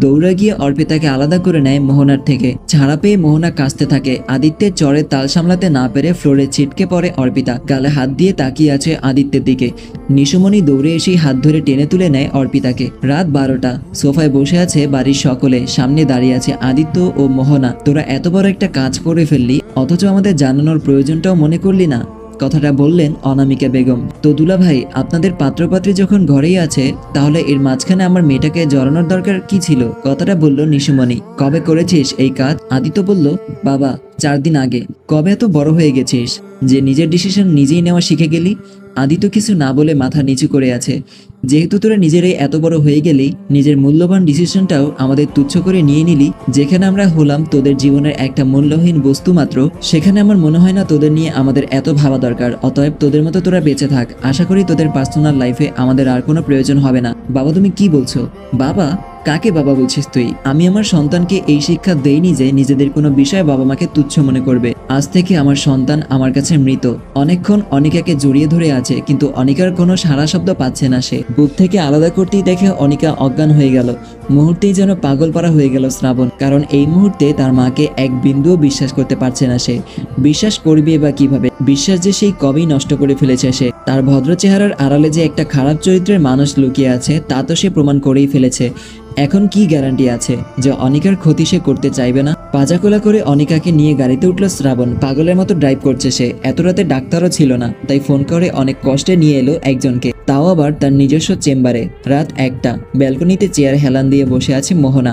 দৌড়ে গিয়ে অর্পিতাকে আলাদা করে নেয় মোহনার থেকে। ছাড়া পেয়ে মোহনা কাঁচতে থাকে। আদিত্যের চড়ে তাল সামলাতে না পেরে ফ্লোরে ছিটকে পড়ে অর্পিতা। গালে হাত দিয়ে তাকিয়ে আছে আদিত্যের দিকে। নিশুমণি দৌড়ে এসেই হাত ধরে টেনে তুলে নেয় অর্পিতাকে। রাত 12টা। সোফায় বসে আছে বাড়ির সকলে। সামনে দাঁড়িয়ে আছে আদিত্য ও মোহনা। তোরা এত বড় একটা কাজ করে ফেললি, অথচ আমাদের জানানোর প্রয়োজনটাও মনে করলি না। কথাটা বললেন অনামিকা বেগম। তো দুলা ভাই, আপনাদের পাত্রপাত্রী যখন ঘরেই আছে, তাহলে এর মাঝখানে আমার মেয়েটাকে জড়ানোর দরকার কি ছিল? কথাটা বলল নিশুমণি। কবে করেছিস এই কাজ? আদিত্য বলল, বাবা 4 দিন আগে। কবে এত বড় হয়ে গেছিস যে নিজের ডিসিশন নিজেই নেওয়া শিখে গেলি? আদিত্য কিছু না বলে মাথা নিচু করে আছে। যেহেতু তোরা নিজেরাই এত বড় হয়ে গেলি, নিজের মূল্যবান ডিসিশনটাও আমাদের তুচ্ছ করে নিয়ে নিলি। যেখানে আমরা হলাম তোদের জীবনের একটা মূল্যহীন বস্তু মাত্র, সেখানে আমার মনে হয় না তোদের নিয়ে আমাদের এত ভাবা দরকার। অতএব তোদের মতো তোরা বেঁচে থাক। আশা করি তোদের পার্সোনাল লাইফে আমাদের আর কোনো প্রয়োজন হবে না। বাবা, তুমি কি বলছো? বাবা? কাকে বাবা বলছিস তুই? আমি আমার সন্তানকে এই শিক্ষা দেইনি যে নিজেদের কোনো বিষয়ে বাবা মাকে তুচ্ছ মনে করবে। আজ থেকে আমার সন্তান আমার কাছে মৃত। অনেকক্ষণ অনিকাকে জড়িয়ে ধরে আছে, কিন্তু অনিকার কোনো সাড়া শব্দ পাচ্ছে না সে। বুক থেকে আলাদা করতেই দেখে অনিকা অজ্ঞান হয়ে গেল। মুহূর্তেই যেন পাগলপাড়া হয়ে গেল শ্রাবণ। কারণ এই মুহূর্তে তার মাকে এক বিন্দুও বিশ্বাস করতে পারছে না সে। বিশ্বাস করবে বা কিভাবে? বিশ্বাস যে সেই কবেই নষ্ট করে ফেলেছে সে। তার ভদ্র চেহারার আড়ালে যে একটা খারাপ চরিত্রের মানুষ লুকিয়ে আছে, তা তো সে প্রমাণ করেই ফেলেছে। এখন কি গ্যারান্টি আছে যে অনিকার ক্ষতি সে করতে চাইবে না? পাজাকোলা করে অনিকাকে নিয়ে গাড়িতে উঠল শ্রাবণ। পাগলের মতো ড্রাইভ করছে সে। এত রাতে ডাক্তারও ছিল না, তাই ফোন করে অনেক কষ্টে নিয়ে এলো একজনকে, তাও আবার তার নিজস্ব চেম্বারে। রাত 1টা। ব্যালকনিতে চেয়ার হেলান দিয়ে বসে আছে মোহনা।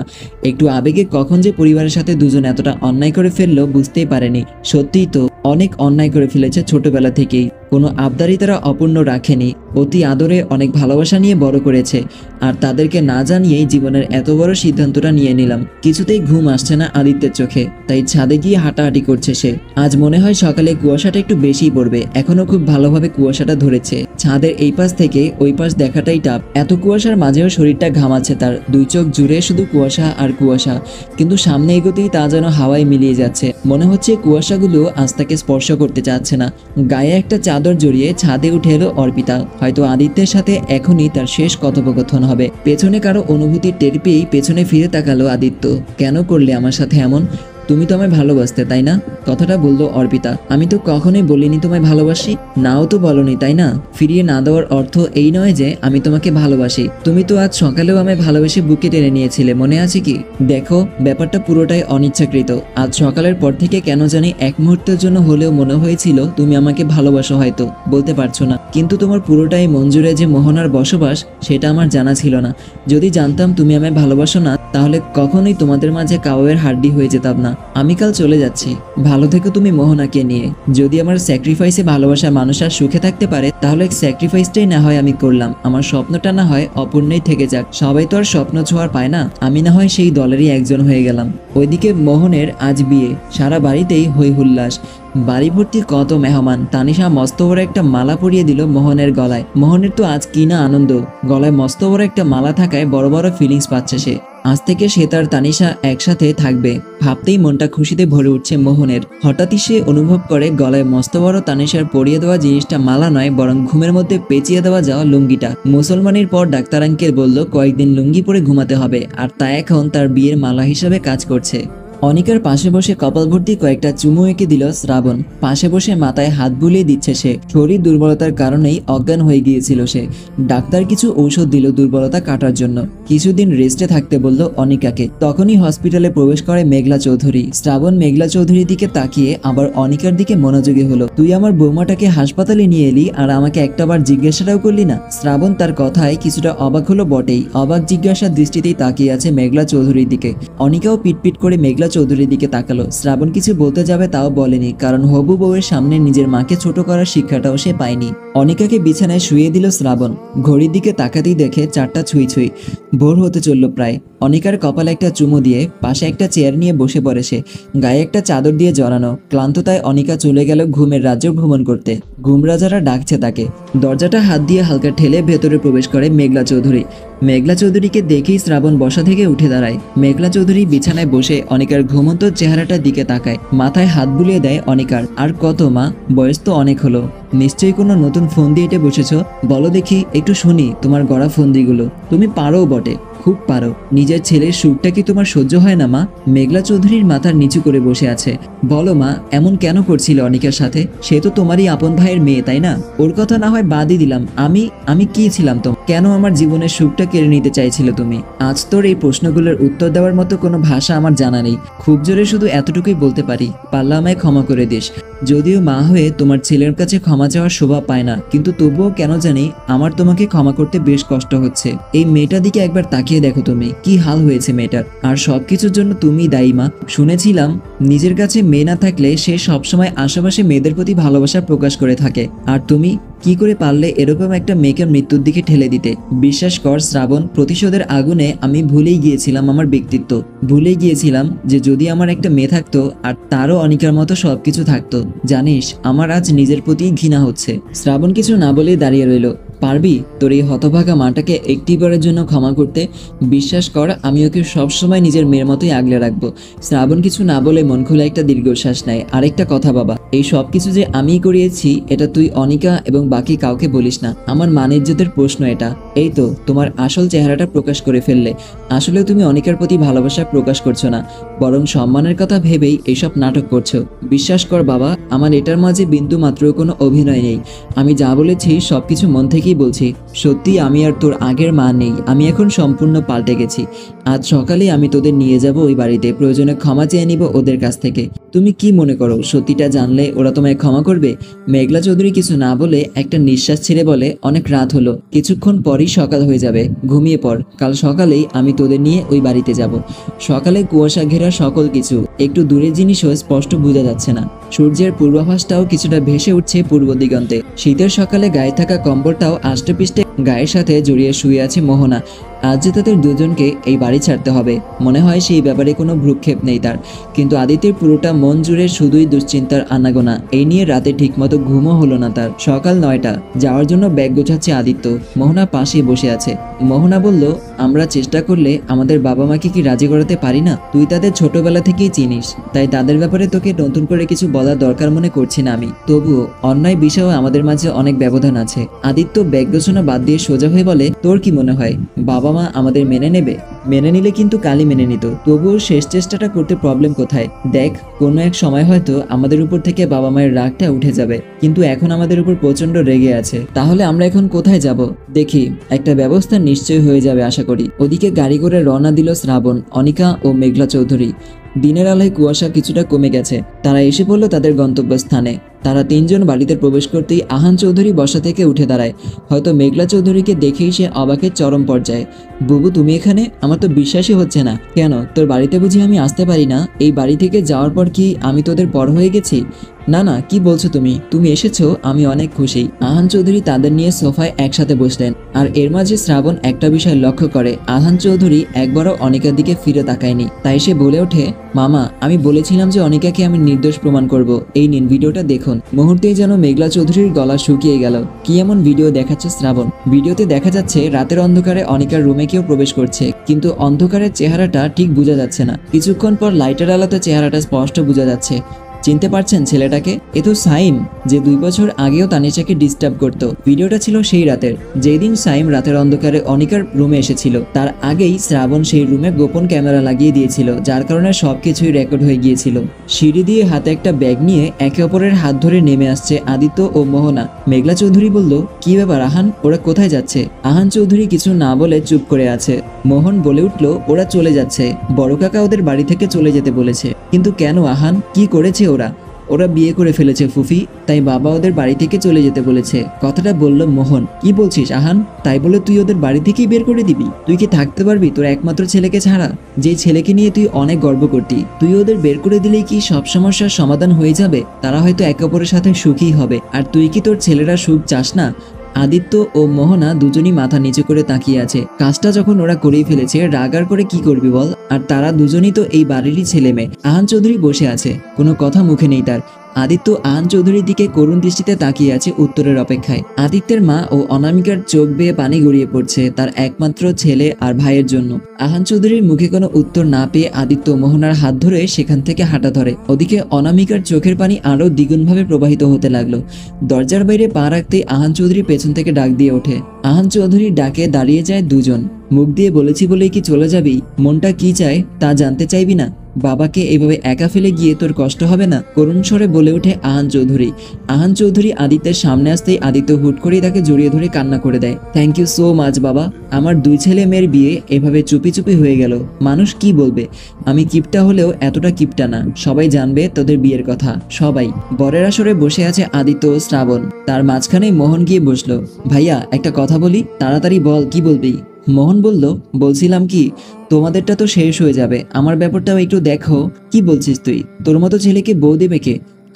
একটু আবেগে কখন যে পরিবারের সাথে দুজন এতটা অন্যায় করে ফেললো বুঝতেই পারেনি। সত্যিই তো অনেক অন্যায় করে ফেলেছে ছোটবেলা থেকেই। কোনো আবদারই তারা অপূর্ণ রাখেনি। অতি আদরে অনেক ভালোবাসা নিয়ে বড় করেছে। আর তাদেরকে না জানিয়েই জীবনের এত বড় সিদ্ধান্তটা নিয়ে নিলাম। কিছুতেই ঘুম আসছে না আদিত্যের চোখে, তাই ছাদে গিয়ে হাঁটাহাঁটি করছে সে। আজ মনে হয় সকালে কুয়াশাটা একটু বেশিই পড়বে। এখনো খুব ভালোভাবে কুয়াশাটা ধরেছে। ছাদের এই পাশ থেকে ওই পাশ দেখাটাই টাপ। এত কুয়াশার মাঝেও শরীরটা ঘামাচ্ছে তার। দুই চোখ জুড়ে শুধু কুয়াশা আর কুয়াশা। কিন্তু সামনে এগোতেই তা যেন হাওয়ায় মিলিয়ে যাচ্ছে। মনে হচ্ছে কুয়াশাগুলো আজ তাকে স্পর্শ করতে চাচ্ছে না। গায়ে একটা চাদর জড়িয়ে ছাদে উঠে এলো অর্পিতা। হয়তো আদিত্যের সাথে এখনই তার শেষ কথোপকথন হবে। পেছনে কারো অনুভূতি টের পেয়েই পেছনে ফিরে তাকালো আদিত্য। কেন করলে আমার সাথে এমন? তুমি তো আমায় ভালোবাসতে, তাই না? কথাটা বলল অর্পিতা। আমি তো কখনোই বলিনি তোমায় ভালোবাসি। নাও তো বলনি, তাই না? ফিরিয়ে না দেওয়ার অর্থ এই নয় যে আমি তোমাকে ভালোবাসি। তুমি তো আজ সকালেও আমায় ভালোবেসে বুকে টেনে নিয়েছিলে, মনে আছে কি? দেখো, ব্যাপারটা পুরোটাই অনিচ্ছাকৃত। আজ সকালের পর থেকে কেন জানি এক মুহূর্তের জন্য হলেও মনে হয়েছিল তুমি আমাকে ভালোবাসো। হয়তো বলতে পারছো না, কিন্তু তোমার পুরোটাই মন জুড়ে যে মোহনার বসবাস, সেটা আমার জানা ছিল না। যদি জানতাম তুমি আমায় ভালোবাসো না, তাহলে কখনোই তোমাদের মাঝে কাবাবের হাড্ডি হয়ে যেতাম না। আমি কাল চলে যাচ্ছি। ভালো থেকো তুমি মোহনাকে নিয়ে। যদি আমার স্যাক্রিফাইসে ভালোবাসার মানুষ আর সুখে থাকতে পারে, তাহলে স্যাক্রিফাইসটাই না হয় আমি করলাম। আমার স্বপ্নটা না হয় অপূর্ণই থেকে যাক। সবাই তো আর স্বপ্ন ছোঁয়ার পায় না। আমি না হয় সেই দলেরই একজন হয়ে গেলাম। ওইদিকে মোহনের আজ বিয়ে। সারা বাড়িতেই হই হুল্লাস। বাড়ি ভর্তি কত মেহমান। তানিশা মস্ত বড় একটা মালা পরিয়ে দিল মোহনের গলায়। মোহনের তো আজ কি না আনন্দ। গলায় মস্ত বড় একটা মালা থাকায় বড় বড় ফিলিংস পাচ্ছে সে। আজ থেকে সে তার তানিশা একসাথে থাকবে। ভাবতেই মনটা খুশিতে ভরে উঠছে মোহনের। হঠাৎই সে অনুভব করে গলায় মস্ত বড় তানিশার পরিয়ে দেওয়া জিনিসটা মালা নয়, বরং ঘুমের মধ্যে পেঁচিয়ে দেওয়া যাওয়া লুঙ্গিটা। মুসলমানের পর ডাক্তার আঙ্কেল বলল কয়েকদিন লুঙ্গি পরে ঘুমাতে হবে, আর তা এখন তার বিয়ের মালা হিসাবে কাজ করছে। অনিকার পাশে বসে কপাল ভর্তি কয়েকটা চুমু এঁকে দিল শ্রাবণ। পাশে বসে মাথায় হাত বুলিয়ে দিচ্ছে সে। শরীর দুর্বলতার কারণেই অজ্ঞান হয়ে গিয়েছিল সে। ডাক্তার কিছু ঔষধ দিল দুর্বলতা কাটার জন্য। কিছুদিন রেস্টে থাকতে বলল অনিকাকে। তখনই হসপিটালে প্রবেশ করে মেঘলা চৌধুরী। শ্রাবণ মেঘলা চৌধুরীর দিকে তাকিয়ে আবার অনিকার দিকে মনোযোগী হলো। তুই আমার বৌমাটাকে হাসপাতালে নিয়ে এলি আর আমাকে একটাবার জিজ্ঞাসাটাও করলি না? শ্রাবণ তার কথায় কিছুটা অবাক হলো বটেই। অবাক জিজ্ঞাসার দৃষ্টিতেই তাকিয়ে আছে মেঘলা চৌধুরীর দিকে। অনিকাও পিটপিট করে মেঘলা চৌধুরীর দিকে তাকালো। শ্রাবণ কিছু বলতে যাবে তাও বলেনি, কারণ হবু বউয়ের সামনে নিজের মাকে ছোট করার শিক্ষাটাও সে পায়নি। অনিকাকে বিছানায় শুয়ে দিল শ্রাবণ। ঘড়ির দিকে তাকাতেই দেখে 4টা ছুঁই ছুঁই। ভোর হতে চলল প্রায়। অনিকার কপালে একটা চুমু দিয়ে পাশে একটা চেয়ার নিয়ে বসে পড়ে সে। গায়ে একটা চাদর দিয়ে জড়ানো। ক্লান্ততায় অনিকা চলে গেল ঘুমের রাজ্য ভ্রমণ করতে। ঘুমরাজারা ডাকছে তাকে। দরজাটা হাত দিয়ে হালকা ঠেলে ভেতরে প্রবেশ করে মেঘলা চৌধুরী। মেঘলা চৌধুরীকে দেখেই শ্রাবণ বসা থেকে উঠে দাঁড়ায়। মেঘলা চৌধুরী বিছানায় বসে অনিকার ঘুমন্ত চেহারাটার দিকে তাকায়। মাথায় হাত বুলিয়ে দেয় অনিকার। আর কত মা, বয়স তো অনেক হলো। নিশ্চয়ই কোনো নতুন ফোন দিয়ে এটে বসেছ। বলো দেখি, একটু শুনি তোমার গড়া ফন্দিগুলো। তুমি পারো বটে, খুব পারো। নিজের ছেলের সুখটা কি তোমার সহ্য হয় না মা? মেঘলা চৌধুরীর মাথার নিচু করে বসে আছে। বলো মা, এমন কেন করছিলে অনিকার সাথে? সে তো তোমারই আপন ভাইয়ের মেয়ে, তাই না? ওর কথা না হয় বাদই দিলাম। আমি কি ছিলাম তো? কেন আমার জীবনের সুখটা কেড়ে নিতে চাইছিলে তুমি? আজ তোর এই প্রশ্নগুলোর উত্তর দেওয়ার মতো কোনো ভাষা আমার জানা নেই। খুব জোরে শুধু এতটুকুই বলতে পারি, পাল্লা আমায় ক্ষমা করে দিস। যদিও মা হয়ে তোমার ছেলের কাছে ক্ষমা চাওয়ার শোভা পায় না, কিন্তু তবুও কেন জানি আমার তোমাকে ক্ষমা করতে বেশ কষ্ট হচ্ছে। এই মেয়েটার দিকে একবার তাকিয়ে দেখো তুমি, কি হাল হয়েছে মেয়েটার। আর সবকিছুর জন্য তুমি দায়ী মা। শুনেছিলাম নিজের কাছে মেয়ে না থাকলে সে সবসময় আশেপাশে মেয়েদের প্রতি ভালোবাসা প্রকাশ করে থাকে। আর তুমি কি করে পারলে এরকম একটা মেয়েকে মৃত্যুর দিকে ঠেলে দিতে? বিশ্বাস কর শ্রাবণ, প্রতিশোধের আগুনে আমি ভুলেই গিয়েছিলাম আমার ব্যক্তিত্ব। ভুলে গিয়েছিলাম যে যদি আমার একটা মেয়ে থাকতো আর তারও অনিকার মতো সবকিছু থাকতো। জানিস, আমার আজ নিজের প্রতি ঘৃণা হচ্ছে। শ্রাবণ কিছু না বলে দাঁড়িয়ে রইল। পারবি তোর এই হতভাগা মাটাকে একটিবারের জন্য ক্ষমা করতে? বিশ্বাস কর, আমি ওকে সবসময় নিজের মেয়ের মতোই আগলে রাখবো। শ্রাবণ কিছু না বলে মন খুলে একটা দীর্ঘশ্বাস নেয়। আরেকটা কথা বাবা, এই সব কিছু যে আমিই করিয়েছি এটা তুই অনিকা এবং বাকি কাউকে বলিস না। আমার মান ইজ্জতের প্রশ্ন এটা। এই তো তোমার আসল চেহারাটা প্রকাশ করে ফেললে। আসলে তুমি অনিকার প্রতি ভালোবাসা প্রকাশ করছো না, বরং সম্মানের কথা ভেবেই এইসব নাটক করছো। বিশ্বাস কর বাবা, আমার এটার মাঝে বিন্দু মাত্র কোনো অভিনয় নেই। আমি যা বলেছি সবকিছু মন থেকেই বলছি। সত্যি আমি আর তোর আগের মা নেই, আমি এখন সম্পূর্ণ পাল্টে গেছি। আজ সকালে আমি তোদের নিয়ে যাব ওই বাড়িতে, প্রয়োজনে ক্ষমা চেয়ে নিব ওদের কাছ থেকে। তুমি কি মনে করো সত্যিটা জানলে ওরা তোমায় ক্ষমা করবে? মেঘলা চৌধুরী কিছু না বলে একটা নিঃশ্বাস ছেড়ে বলে, অনেক রাত হলো, কিছুক্ষণ পরই সকাল হয়ে যাবে, ঘুমিয়ে পড়। কাল সকালেই আমি তোদের নিয়ে ওই বাড়িতে যাব। সকালে কুয়াশা ঘেরা সকল কিছু, একটু দূরের জিনিসও স্পষ্ট বোঝা যাচ্ছে না। সূর্যের পূর্বাভাসটাও কিছুটা ভেসে উঠছে পূর্ব দিগন্তে। শীতের সকালে গায়ে থাকা কম্বলটাও আষ্টেপৃষ্টে গায়ের সাথে জড়িয়ে শুয়ে আছে মোহনা। আজ যে তাদের দুজনকে এই বাড়ি ছাড়তে হবে, মনে হয় সেই ব্যাপারে কোনো ভ্রুক্ষেপ নেই তার। কিন্তু আদিত্যের পুরোটা মন জুড়ে শুধুই দুশ্চিন্তার আনাগোনা। এই নিয়ে রাতে ঠিকমতো ঘুমও হলো না তার। সকাল 9টা, যাওয়ার জন্য ব্যাগ গোছাচ্ছে আদিত্য। মোহনা পাশে বসে আছে। মোহনা বলল, আমরা চেষ্টা করলে আমাদের বাবা মাকে কি রাজি করাতে পারি না? তুই তাদের ছোটবেলা থেকেই চিনিস, তাই তাদের ব্যাপারে তোকে নতুন করে কিছু বলার দরকার মনে করছি না আমি। তবুও অন্যায় বিষয়েও আমাদের মাঝে অনেক ব্যবধান আছে। আদিত্য ব্যাগ গোছানো বাদ দিয়ে সোজা হয়ে বলে, তোর কি মনে হয় বাবা মা আমাদের মেনে নেবে? মেনে নিলে কিন্তু কালই মেনে নিত। তবুও শেষ চেষ্টাটা করতে প্রবলেম কোথায়? দেখ, কোনো এক সময় হয়তো আমাদের উপর থেকে বাবা মায়ের রাগটা উঠে যাবে, কিন্তু এখন আমাদের উপর প্রচন্ড রেগে আছে। তাহলে আমরা এখন কোথায় যাব? দেখি, একটা ব্যবস্থা নিশ্চয়ই হয়ে যাবে আশা করি। ওদিকে গাড়ি করে রওনা দিল শ্রাবণ, অনিকা ও মেঘলা চৌধুরী। দিনের আলোয় কুয়াশা কিছুটা কমে গেছে। তারা এসে পড়ল তাদের গন্তব্যস্থানে। তারা তিনজন বাড়িতে প্রবেশ করতেই আহান চৌধুরী বসা থেকে উঠে দাঁড়ায়। হয়তো মেঘলা চৌধুরীকে দেখেই সে অবাকের চরম পর্যায়ে। বুবু, তুমি এখানে? আমার তো বিশ্বাসই হচ্ছে না। কেন, তোর বাড়িতে বুঝি আমি আসতে পারি না? এই বাড়ি থেকে যাওয়ার পর কি আমি তোদের পর হয়ে গেছি? না না, কি বলছো তুমি? তুমি এসেছো, আমি অনেক খুশি। আহান চৌধুরী তাদের নিয়ে সোফায় একসাথে বসলেন। আর এর মাঝে শ্রাবণ একটা বিষয় লক্ষ্য করে, আহান চৌধুরী একবারও অনিকার দিকে ফিরে তাকায়নি। তাই সে বলে ওঠে, মামা, আমি বলেছিলাম যে অনিকাকে আমি নির্দোষ প্রমাণ করব। এই নিন ভিডিওটা দেখুন। মুহূর্তেই যেন মেঘলা চৌধুরীর গলা শুকিয়ে গেল। কি এমন ভিডিও দেখাচ্ছে শ্রাবণ? ভিডিওতে দেখা যাচ্ছে রাতের অন্ধকারে অনিকার রুমে কেউ প্রবেশ করছে, কিন্তু অন্ধকারের চেহারাটা ঠিক বোঝা যাচ্ছে না। কিছুক্ষণ পর লাইটের আলোতে চেহারাটা স্পষ্ট বোঝা যাচ্ছে। চিনতে পারছেন ছেলেটাকে? এ তো সাইম, যে 2 বছর আগেও তানিশাকে ডিস্টার্ব করত। ভিডিওটা ছিল সেই রাতের, যেই দিন সাইম রাতের অন্ধকারে অনিকার রুমে এসেছিল। তার আগেই শ্রাবণ সেই রুমে গোপন ক্যামেরা লাগিয়ে দিয়েছিল, যার কারণে সবকিছুই রেকর্ড হয়ে গিয়েছিল। সিঁড়ি দিয়ে হাতে একটা ব্যাগ নিয়ে একে অপরের হাত ধরে নেমে আসছে আদিত্য ও মোহনা। মেঘলা চৌধুরী বলল, কি ব্যাপার আহান, ওরা কোথায় যাচ্ছে? আহান চৌধুরী কিছু না বলে চুপ করে আছে। মোহন বলে উঠল, ওরা চলে যাচ্ছে, বড় কাকা ওদের বাড়ি থেকে চলে যেতে বলেছে। কিন্তু কেন আহান, কি করেছে ওরা? ওরা বিয়ে করে ফেলেছে ফুফি, তাই বাবা ওদের বাড়ি থেকে চলে যেতে বলেছে। কথাটা বলল মোহন। কি বলছিস আহান? তাই বলে তুই ওদের বাড়ি থেকেই বের করে দিবি? তুই কি থাকতে পারবি তোর একমাত্র ছেলেকে ছাড়া, যে ছেলেকে নিয়ে তুই অনেক গর্ব করতি? তুই ওদের বের করে দিলেই কি সব সমস্যার সমাধান হয়ে যাবে? তারা হয়তো একে অপরের সাথে সুখী হবে। আর তুই কি তোর ছেলেরা সুখ চাস না? আদিত্য ও মোহনা দুজনই মাথা নিচু করে তাকিয়ে আছে। কাজটা যখন ওরা করেই ফেলেছে, রাগার করে কি করবি বল? আর তারা দুজনই তো এই বাড়িরই ছেলে মেয়ে। আহান চৌধুরী বসে আছে, কোনো কথা মুখে নেই তার। আদিত্য আহান চৌধুরীর দিকে করুণ দৃষ্টিতে তাকিয়ে আছে উত্তরের অপেক্ষায়। আদিত্যের মা ও অনামিকার চোখ বেয়ে পানি গড়িয়ে পড়ছে তার একমাত্র ছেলে আর ভাইয়ের জন্য। আহান চৌধুরীর মুখে কোনো উত্তর না পেয়ে আদিত্য মোহনার হাত ধরে সেখান থেকে হাঁটা ধরে। ওদিকে অনামিকার চোখের পানি আরো দ্বিগুণভাবে প্রবাহিত হতে লাগলো। দরজার বাইরে পা রাখতেই আহান চৌধুরী পেছন থেকে ডাক দিয়ে ওঠে। আহান চৌধুরীর ডাকে দাঁড়িয়ে যায় দুজন। মুখ দিয়ে বলেছি বলেই কি চলে যাবি? মনটা কি চায় তা জানতে চাইবি না? বাবাকে এভাবে একা ফেলে গিয়ে তোর কষ্ট হবে না? করুণ স্বরে বলে ওঠে আহান চৌধুরী। আহান চৌধুরী আদিত্যের সামনে আসতেই আদিত্য হুট করেই তাকে জড়িয়ে ধরে কান্না করে দেয়। থ্যাংক ইউ সো মাচ বাবা, আমার 2 ছেলে মেয়ের বিয়ে এভাবে চুপি চুপি হয়ে গেল। মানুষ কি বলবে? আমি কিপটা হলেও এতটা কিপটা না। সবাই জানবে তোদের বিয়ের কথা, সবাই। বরের আসরে বসে আছে আদিত্য ও শ্রাবণ। তার মাঝখানেই মোহন গিয়ে বসলো। ভাইয়া একটা কথা বলি, তাড়াতাড়ি বল, কি বলবি? মোহন বলল, বলছিলাম কি, তোমাদেরটা তো শেষ হয়ে যাবে, আমার ব্যাপারটাও একটু দেখো। কি বলছিস তুই? তোর মতো ছেলেকে বউ দেবে কে?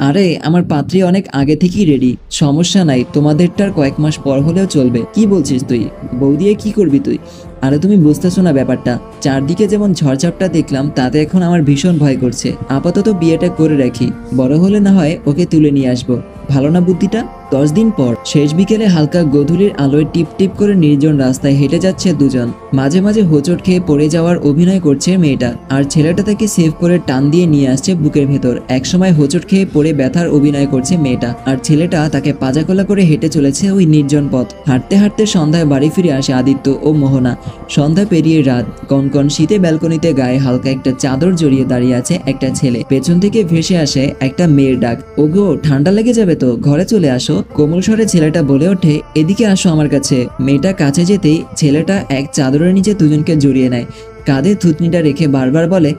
আরে আমার পাত্রী অনেক আগে থেকেই রেডি, সমস্যা নাই, তোমাদেরটার কয়েক মাস পর হলেও চলবে। কি বলছিস তুই? বউ দিয়ে কি করবি তুই? আরে তুমি বুঝতেছো না ব্যাপারটা। চারদিকে যেমন ঝড়ঝাপটা দেখলাম, তাতে এখন আমার ভীষণ ভয় করছে। আপাতত বিয়েটা করে রাখি, বড় হলে না হয় ওকে তুলে নিয়ে আসবো। ভালো না বুদ্ধিটা? 10 দিন পর শেষ বিকেলে হালকা গোধূলির আলোয় টিপ টিপ করে নির্জন রাস্তায় হেঁটে যাচ্ছে দুজন। মাঝে মাঝে হোঁচট খেয়ে পড়ে যাওয়ার অভিনয় করছে মেয়েটা, আর ছেলেটা তাকে সেভ করে টান দিয়ে নিয়ে আসছে বুকের ভেতর। একসময় হোঁচট খেয়ে পড়ে ব্যথার অভিনয় করছে মেয়েটা, আর ছেলেটা তাকে পাজাকোলা করে হেঁটে চলেছে ওই নির্জন পথ। হাঁটতে হাঁটতে সন্ধ্যায় বাড়ি ফিরে আসে আদিত্য ও মোহনা। সন্ধ্যা পেরিয়ে রাত, কনকন শীতে ব্যালকনিতে গায়ে হালকা একটা চাদর জড়িয়ে দাঁড়িয়ে আছে একটা ছেলে। পেছন থেকে ভেসে আসে একটা মেয়ের ডাক, ওগো ঠান্ডা লেগে যাবে তো, ঘরে চলে আসো। কোমল স্বরে ছেলেটা বলে ওঠে, এদিকে আসো আমার কাছে। মেয়েটা কাছে যেতেই ছেলেটা এক চাদরের নিচে দুজনকে জড়িয়ে নেয়। কাঁধে থুতনিটা রেখে বারবার বলে,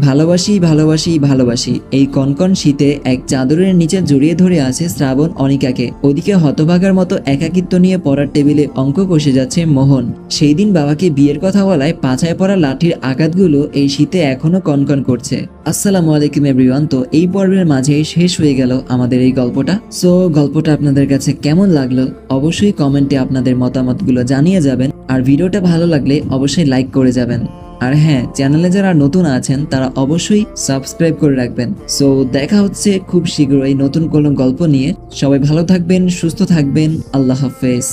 ভালোবাসি ভালোবাসি ভালোবাসি। এই কনকন শীতে এক চাদরের নিচে জড়িয়ে ধরে আছে শ্রাবণ অনিকাকে। ওদিকে হতভাগার মতো একাকিত্ব নিয়ে পড়ার টেবিলে অঙ্ক কষে যাচ্ছে মোহন। সেই দিন বাবাকে বিয়ের কথা বলায় পাছায় পড়া লাঠির আঘাতগুলো এই শীতে এখনো কনকন করছে। আসসালামু আলাইকুম এভরিওয়ান। তো এই পর্বের মাঝে শেষ হয়ে গেল আমাদের এই গল্পটা। সো গল্পটা আপনাদের কাছে কেমন লাগলো অবশ্যই কমেন্টে আপনাদের মতামতগুলো জানিয়ে যাবেন। আর ভিডিওটা ভালো লাগলে অবশ্যই লাইক করে যাবেন। আর হ্যাঁ, চ্যানেলে যারা নতুন আছেন তারা অবশ্যই সাবস্ক্রাইব করে রাখবেন। সো দেখা হচ্ছে খুব শীঘ্রই নতুন কোনো গল্প নিয়ে। সবাই ভালো থাকবেন, সুস্থ থাকবেন। আল্লাহ হাফেজ।